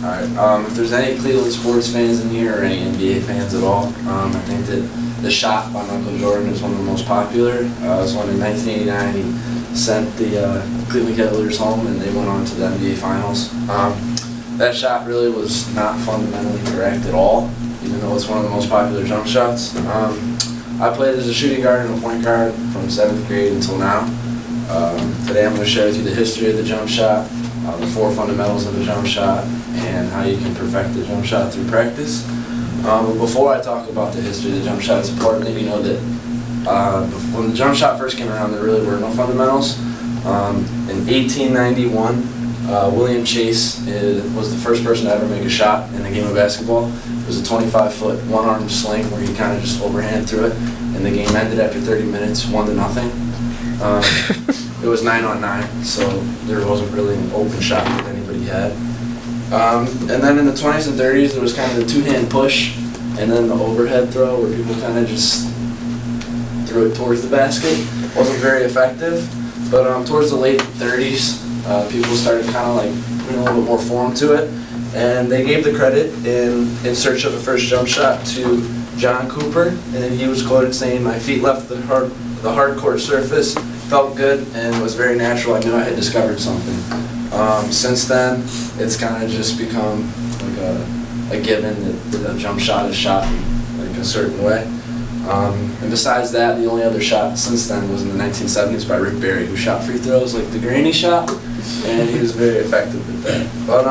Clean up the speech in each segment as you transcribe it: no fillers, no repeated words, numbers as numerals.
Alright, if there's any Cleveland sports fans in here or any NBA fans at all, I think that The Shot by Michael Jordan is one of the most popular. It was one in 1989. He sent the Cleveland Cavaliers home and they went on to the NBA Finals. That shot really was not fundamentally correct at all, even though it's one of the most popular jump shots. I played as a shooting guard and a point guard from 7th grade until now. Today I'm going to share with you the history of the jump shot, the 4 fundamentals of the jump shot, and how you can perfect the jump shot through practice. But before I talk about the history of the jump shot, it's important that you know that when the jump shot first came around, there really were no fundamentals. In 1891, William Chase was the first person to ever make a shot in the game of basketball. It was a 25-foot one-arm sling where he kind of just overhand threw it, and the game ended after 30 minutes, 1-0. It was 9-on-9, so there wasn't really an open shot that anybody had. And then in the 20s and 30s, there was kind of the two-hand push, and then the overhead throw where people kind of just threw it towards the basket. Wasn't very effective, but towards the late 30s, people started kind of like putting a little bit more form to it, and they gave the credit in search of a first jump shot to John Cooper, and he was quoted saying, "My feet left the hard court surface, felt good, and it was very natural. I knew I had discovered something." Since then, it's kind of just become like a given that the jump shot is shot in like a certain way. And besides that, the only other shot since then was in the 1970s by Rick Barry, who shot free throws like the granny shot, and he was very effective at that. But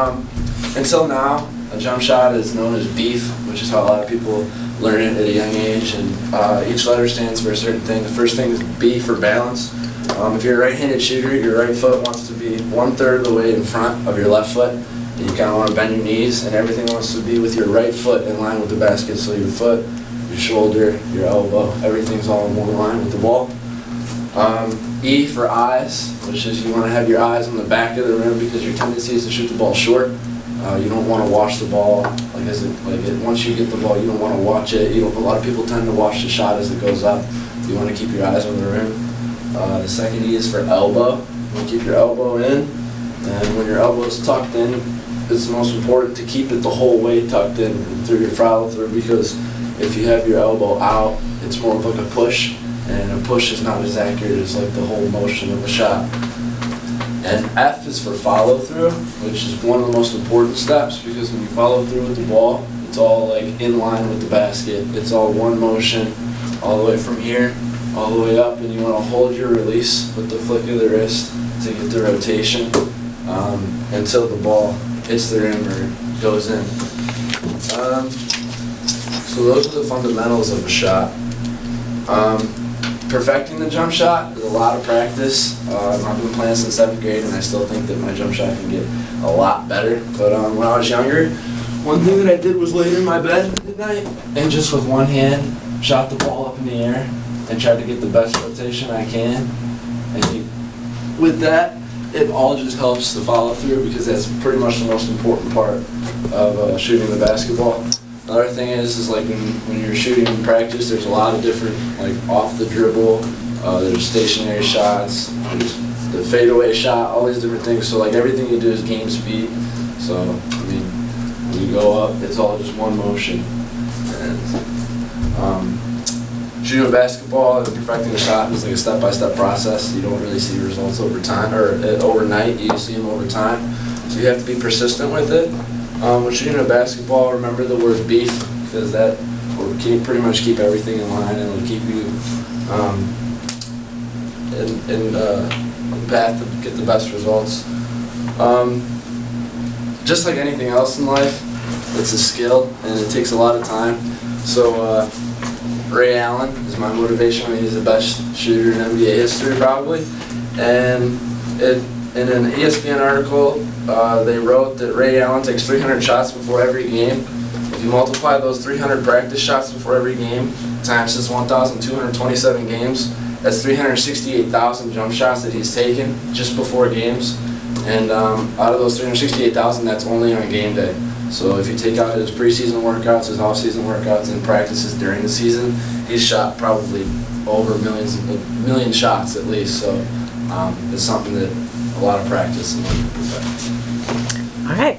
until now, a jump shot is known as beef, which is how a lot of people learn it at a young age, and each letter stands for a certain thing. The first thing is B for balance. If you're a right-handed shooter, your right foot wants to be 1/3 of the way in front of your left foot, and you kind of want to bend your knees, and everything wants to be with your right foot in line with the basket, so your foot, your shoulder, your elbow, everything's all in one line with the ball. E for eyes, which is you want to have your eyes on the back of the rim because your tendency is to shoot the ball short. You don't want to watch the ball once you get the ball. You don't want to watch it. A lot of people tend to watch the shot as it goes up. You want to keep your eyes on the rim. The second E is for elbow. You want to keep your elbow in, and when your elbow is tucked in, it's most important to keep it the whole way tucked in through your follow through, because if you have your elbow out, it's more of like a push, and a push is not as accurate as like the whole motion of a shot. And F is for follow through, which is one of the most important steps, because when you follow through with the ball, it's all like in line with the basket. It's all one motion, all the way from here, all the way up, and you want to hold your release with the flick of the wrist to get the rotation until the ball hits the rim or goes in. So those are the fundamentals of a shot. Perfecting the jump shot is a lot of practice. I've been playing since 7th grade, and I still think that my jump shot can get a lot better. But when I was younger, one thing that I did was lay in my bed at night and just with one hand shot the ball up in the air and tried to get the best rotation I can. And with that, it all just helps the follow through, because that's pretty much the most important part of shooting the basketball. Another thing is like when you're shooting in practice, there's a lot of different, like off the dribble, there's stationary shots, there's the fadeaway shot, all these different things. So like everything you do is game speed. So I mean, when you go up, it's all just one motion. And shooting a basketball and perfecting a shot is like a step-by-step process. You don't really see results over time or overnight. You see them over time. So you have to be persistent with it. When shooting a basketball, remember the word beef, because that will pretty much keep everything in line, and it'll keep you in path to get the best results. Just like anything else in life, it's a skill, and it takes a lot of time. So Ray Allen is my motivation. I mean, he's the best shooter in NBA history, probably. And in an ESPN article, they wrote that Ray Allen takes 300 shots before every game. If you multiply those 300 practice shots before every game times his 1,227 games, that's 368,000 jump shots that he's taken just before games. And out of those 368,000, that's only on game day. So if you take out his preseason workouts, his off-season workouts, and practices during the season, he's shot probably over a million shots at least. So it's something that a lot of practice and perfect. All right.